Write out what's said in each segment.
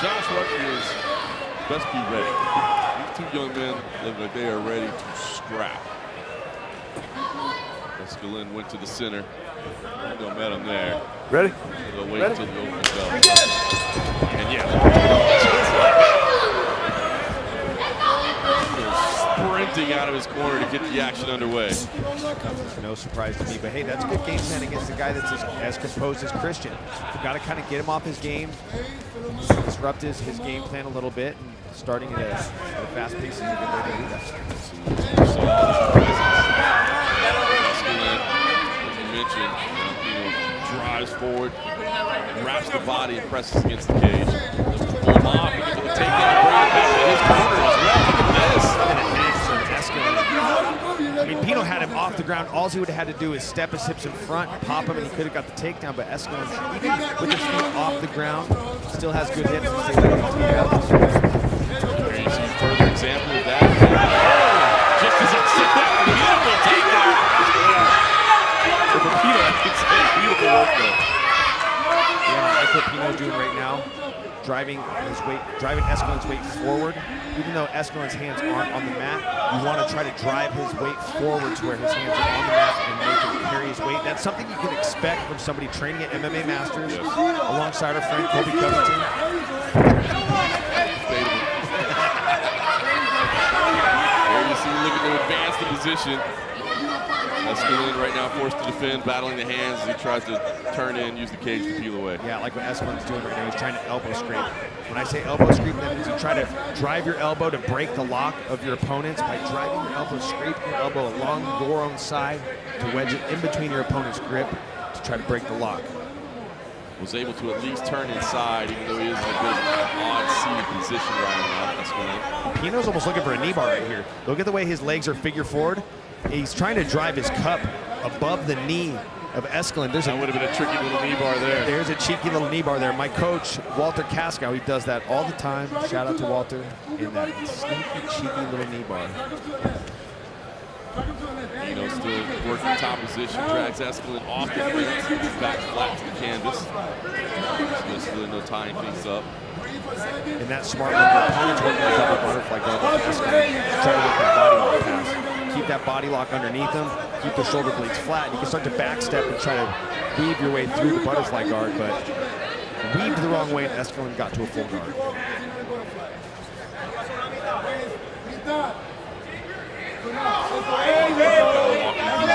Josh Rutgers best be ready. These two young men look like they are ready to scrap. Esquilin went to the center. Pino met him there. Ready? They'll wait until the open bell. And yeah, sprinting out of his corner to get the action underway. No surprise to me, but hey, that's good game plan against a guy that's as composed as Christian. You've got to kind of get him off his game, disrupt his game plan a little bit, and starting at a fast pace is a good way to do that. Esquilin, as you mentioned, drives forward, wraps the body, and presses against the cage. Looks to pull him off, and to the takedown, bring it back to his corner as well. Look at this. I mean, Pino had him off the ground. All he would have had to do is step his hips in front, pop him, and he could have got the takedown. But Esquilin, even with his feet off the ground, still has good hips. There you see further example of that. Just as I said that, beautiful takedown. For Pino, I could say beautiful work there. Yeah, I like what Pino's doing right now. Driving Esquilin's weight forward. Even though Esquilin's hands aren't on the mat, you want to try to drive his weight forward to where his hands are on the mat and make him carry his weight. That's something you can expect from somebody training at MMA Masters alongside our friend Kobe Covington. There you see looking to advance the position. Esquilin right now forced to defend, battling the hands as he tries to turn in, use the cage to peel away. Yeah, like what Esquilin's doing right now. He's trying to elbow scrape. When I say elbow scrape, that means you try to drive your elbow to break the lock of your opponents by driving your elbow, scraping your elbow along your own side to wedge it in between your opponent's grip to try to break the lock. Was able to at least turn inside, even though he is in a bit of an odd seated position right now. Esquilin. Pino's almost looking for a knee bar right here. Look at the way his legs are figure forward. He's trying to drive his cup above the knee of Esquilin. That would have been a tricky little knee bar there. There's a cheeky little knee bar there. My coach, Walter Kaskow, he does that all the time. Shout out to Walter in that sneaky, cheeky little knee bar. Pino still working top position, drags Esquilin off the fence, back flat to the canvas. Esquilin no tying things up. And that's smart when your opponent's working a double butterfly guard with Esquilin. Try to work that body lock pass. Keep that body lock underneath them, keep the shoulder blades flat. You can start to backstep and try to weave your way through the butterfly guard, but weaved the wrong way and Esquilin got to a full guard.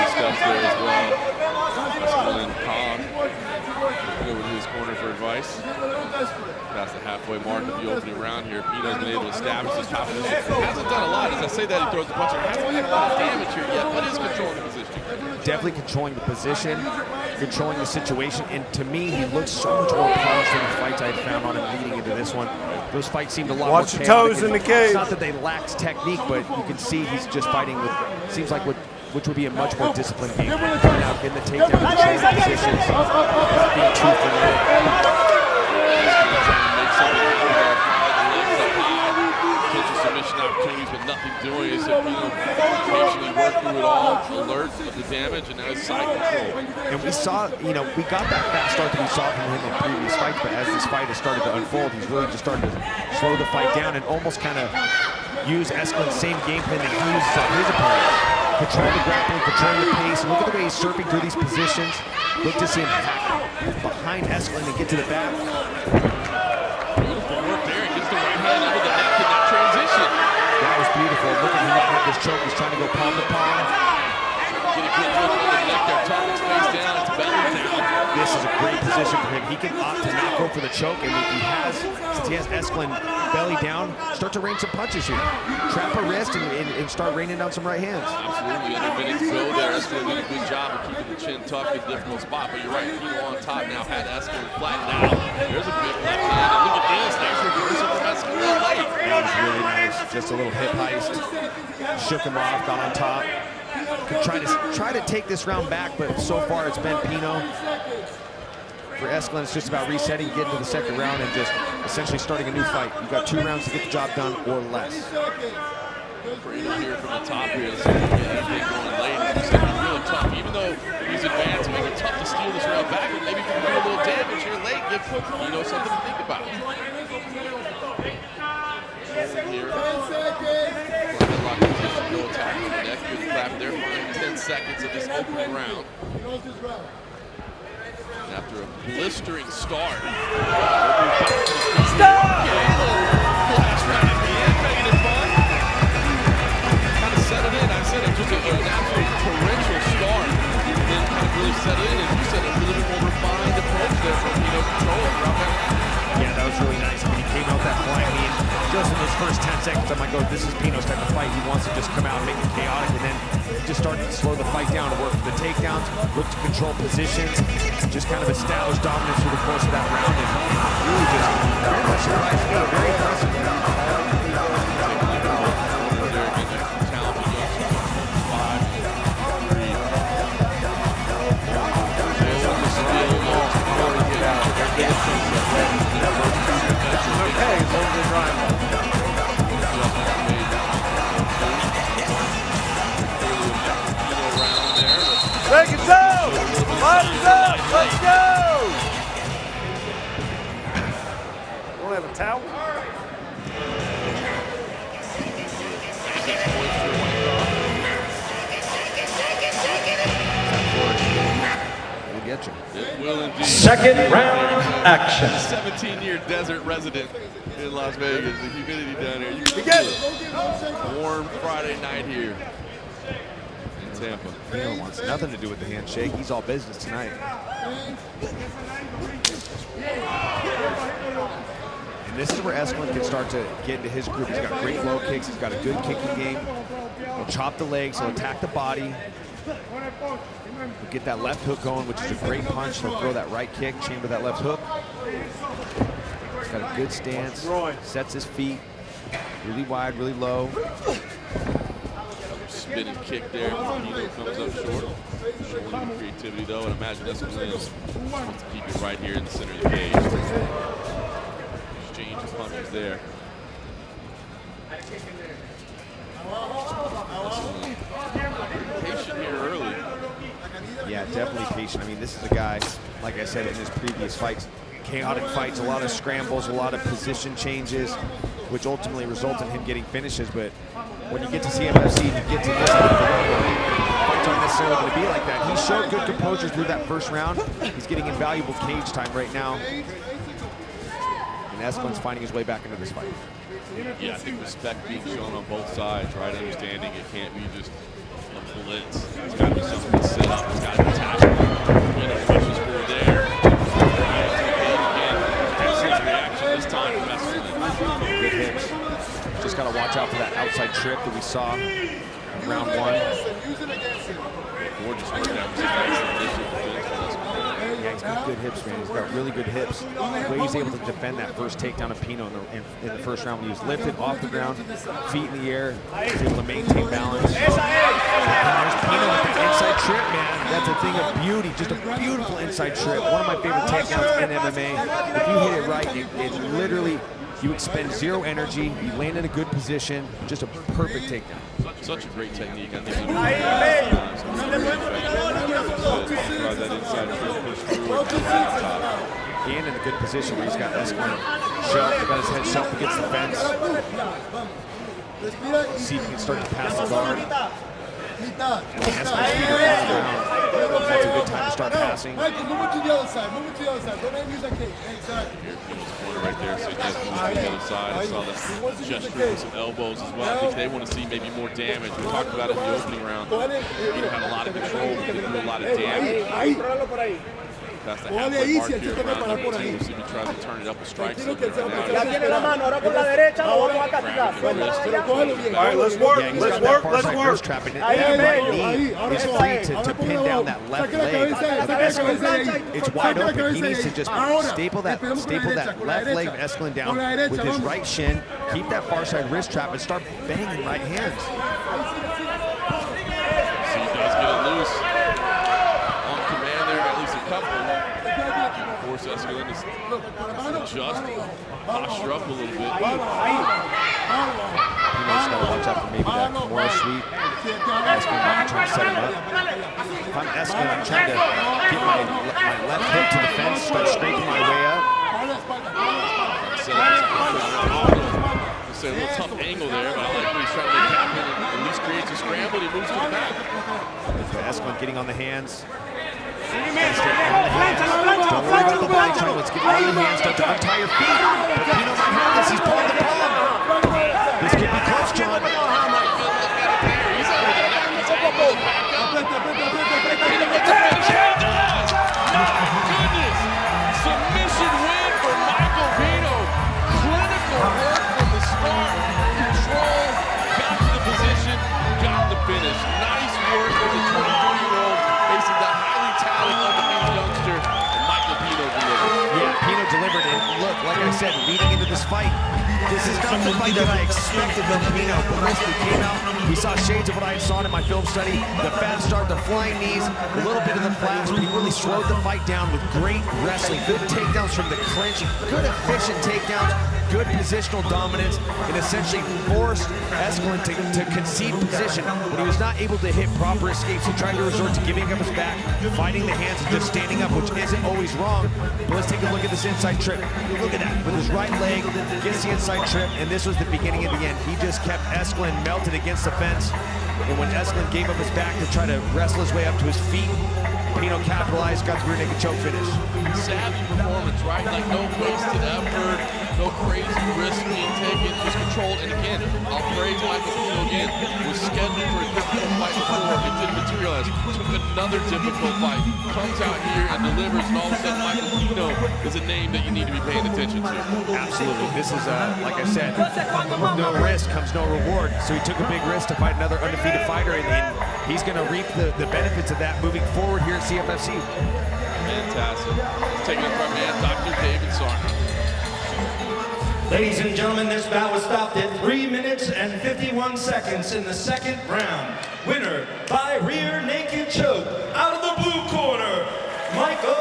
Steps there as well. Esquilin calm. Go with his corner for advice. Past the halfway mark of the opening round here. Pino's been able to establish his top position. Hasn't done a lot. As I say that, he throws the punch. Hasn't had a lot of damage here yet, but is controlling the position. Definitely controlling the position, controlling the situation, and to me, he looks so much more polished than the fights I had found on him leading into this one. Those fights seemed a lot more chaotic. Watch your toes in the cage. It's not that they lacked technique, but you can see he's just fighting with, seems like which would be a much more disciplined game. Now getting the takedown, controlling the positions, being too familiar. Submission opportunities, but nothing doing. He said Pino patiently worked through it all, alert of the damage, and now it's side control. And we saw, we got that fast start that we saw from him in previous fights, but as this fight has started to unfold, he's really just started to slow the fight down and almost kind of use Esquilin's same game plan that he uses on his opponents. Control the grappling, control the pace. Look at the way he's surfing through these positions. Look to see him hack behind Esquilin and get to the back. Beautiful work there. He gets the right hand under the neck in that transition. That was beautiful. Look at him at this choke. He's trying to go palm to palm. Get a good look at the neck there. Target's face down. It's belly down. This is a great position for him. He can opt to not go for the choke, and if he has, since he has Esquilin belly down, start to rain some punches here. Trap a wrist and start raining down some right hands. Absolutely. Under a minute to go there. Esquilin did a good job of keeping the chin tucked in a difficult spot, but you're right. Pino on top now had Esquilin flattened out. There's a big left hand, and look at this. Nice reversal from Esquilin late. That was really nice. Just a little hip heist. Shook him off, got on top. Could try to take this round back, but so far it's been Pino. For Esquilin, it's just about resetting, getting to the second round, and just essentially starting a new fight. You've got 2 rounds to get the job done or less. Pino here from the top here. Let's see if we get anything going late. It's going to be really tough tough. Even though he's advanced, make it tough to steal this round back, and maybe if you can do a little damage here late, give something to think about. Here. Headlock position, no attack on the neck. Good clap there, final 10 seconds of this opening round. And after a blistering start, last round at the end, making it fun. Kind of set it in. I said it took an absolute torrential start, and then kind of really set it in. And you said a little bit more refined approach there from Pino control throughout that round. Yeah, that was really nice. I mean, he came out that flying knee. Just in his first 10 seconds, I'm like, oh, this is Pino's type of fight. He wants to just come out and make it chaotic, and then just started to slow the fight down and work for the takedowns, look to control positions, just kind of establish dominance through the course of that round, and really just very much surprised me. Very impressive. Okay, hold the drive. Break it down! Line it up! Let's go! Don't have a towel? We'll get you. It will indeed. Second round action. 17-year desert resident in Las Vegas. The humidity down here. You can feel it. Warm Friday night here in Tampa. Pino wants nothing to do with the handshake. He's all business tonight. And this is where Esquilin can start to get into his group. He's got great low kicks. He's got a good kicking game. He'll chop the legs. He'll attack the body. He'll get that left hook going, which is a great punch. He'll throw that right kick, chamber that left hook. He's got a good stance. Sets his feet really wide, really low. Spinning kick there. Pino comes up short. Showing the creativity though, and imagine Esquilin wants to keep it right here in the center of the cage. Exchange of punches there. Patient here early. Yeah, definitely patient. I mean, this is a guy, like I said in his previous fights, chaotic fights, a lot of scrambles, a lot of position changes, which ultimately result in him getting finishes. But when you get to CFFC and you get to this fights aren't necessarily going to be like that. He showed good composure through that first round. He's getting invaluable cage time right now. And Esquilin's finding his way back into this fight. Yeah, I think respect being shown on both sides, right? Understanding it can't be just a blitz. It's got to be something that's set up. It's got to be tactical. You know, pushes forward there. Again, reaction this time from Esquilin. Good hits. Just got to watch out for that outside trip that we saw in round one. Gorgeous work there. Yeah, he's got good hips, man. He's got really good hips. The way he's able to defend that first takedown of Pino in the first round when he was lifted off the ground, feet in the air, he's able to maintain balance. And there's Pino with the inside trip, man. That's a thing of beauty, just a beautiful inside trip. One of my favorite takedowns in MMA. If you hit it right, it literally, you expend zero energy, you land in a good position, just a perfect takedown. Such a great technique. I think that inside push forward to the top. And in a good position where he's got Esquilin shelf, got his head shelf against the fence. See if he can start to pass the guard. And Esquilin's feet are on the ground. That's a good time to start passing. Michael, move it to the other side. Move it to the other side. Don't use that cage. Exactly. Here, Pino's corner right there. So just move to the other side. I saw that gesture with some elbows as well. I think they want to see maybe more damage. We talked about it in the opening round. Pino had a lot of control, but couldn't do a lot of damage. Past the halfway mark here, round number 2. We'll see if he tries to turn it up with strikes. All right, let's work. Yeah, Let's work. Let's work. Trap, and right knee is free to pin down that left leg of Esquilin. It's wide open. He needs to just staple that left leg of Esquilin down with his right shin, keep that far side wrist trap, and start banging right hands. See, he does get it loose. On command there, at least a couple. Of course, Esquilin is adjust, posture up a little bit. Pino just got to watch out for maybe that more sweep. Esquilin might be trying to set him up. If I'm Esquilin, I'm trying to get my left hook to the fence, start scraping my way up. It's a little tough angle there, but I like what he's trying to make happen and at least creates a scramble. He moves to the back. Esquilin getting on the hands. Don't worry about the body triangle. Let's get on the hands. Start to untie your feet. But Pino might have this. He's pulling the palm. This could be close, John. He's over the neck. He's able to back up. Pino gets a finish. He does. My goodness. Submission win for Michael Pino. Clinical work from the start. Control. Got to the position. Got the finish. Nice work for the 23-year-old facing the highly talented undefeated youngster. And Michael Pino delivered. Yeah, Pino delivered. And look, like I said, leading into this fight, this is not the fight that I expected from Pino. But once he came out, he saw shades of what I saw in my film study. The fast start, the flying knees, a little bit of the flash, but he really slowed the fight down with great wrestling, good takedowns from the clinch, good efficient takedowns, good positional dominance, and essentially forced Esquilin to concede position. When he was not able to hit proper escapes, he tried to resort to giving up his back, fighting the hands, and just standing up, which isn't always wrong. But let's take a look at this inside trip. Look at that. With his right leg, gets the inside trip, and this was the beginning of the end. He just kept Esquilin melted against the fence, and when Esquilin gave up his back to try to wrestle his way up to his feet, Pino capitalized, got the rear naked choke finish. Savvy performance, right? Like no wasted effort, no crazy risk being taken, just controlled. And again, I'll praise Michael Pino again. Was scheduled for a difficult fight before, it didn't materialize. Took another difficult fight, comes out here and delivers, and all of a sudden Michael Pino is a name that you need to be paying attention to. Absolutely. This is, like I said, with no risk comes no reward. So he took a big risk to fight another undefeated fighter, and he's going to reap the benefits of that moving forward here at CFFC. Fantastic. Taking it from man, Dr. David Sarner. Ladies and gentlemen, this bout was stopped at 3 minutes and 51 seconds in the second round. Winner by rear naked choke, out of the blue corner, Michael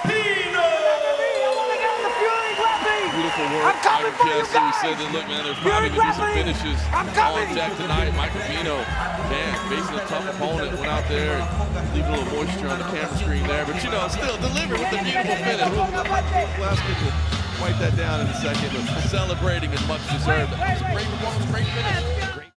Pino! Beautiful work. Michael Chiesa, we said that, look, man, there's probably going to be some finishes on deck tonight. Michael Pino, man, facing a tough opponent, went out there and leaving a little moisture on the camera screen there, but you know, still delivered with a beautiful finish. We'll ask you to wipe that down in a second. Celebrating and much deserved. That was a great performance, great finish.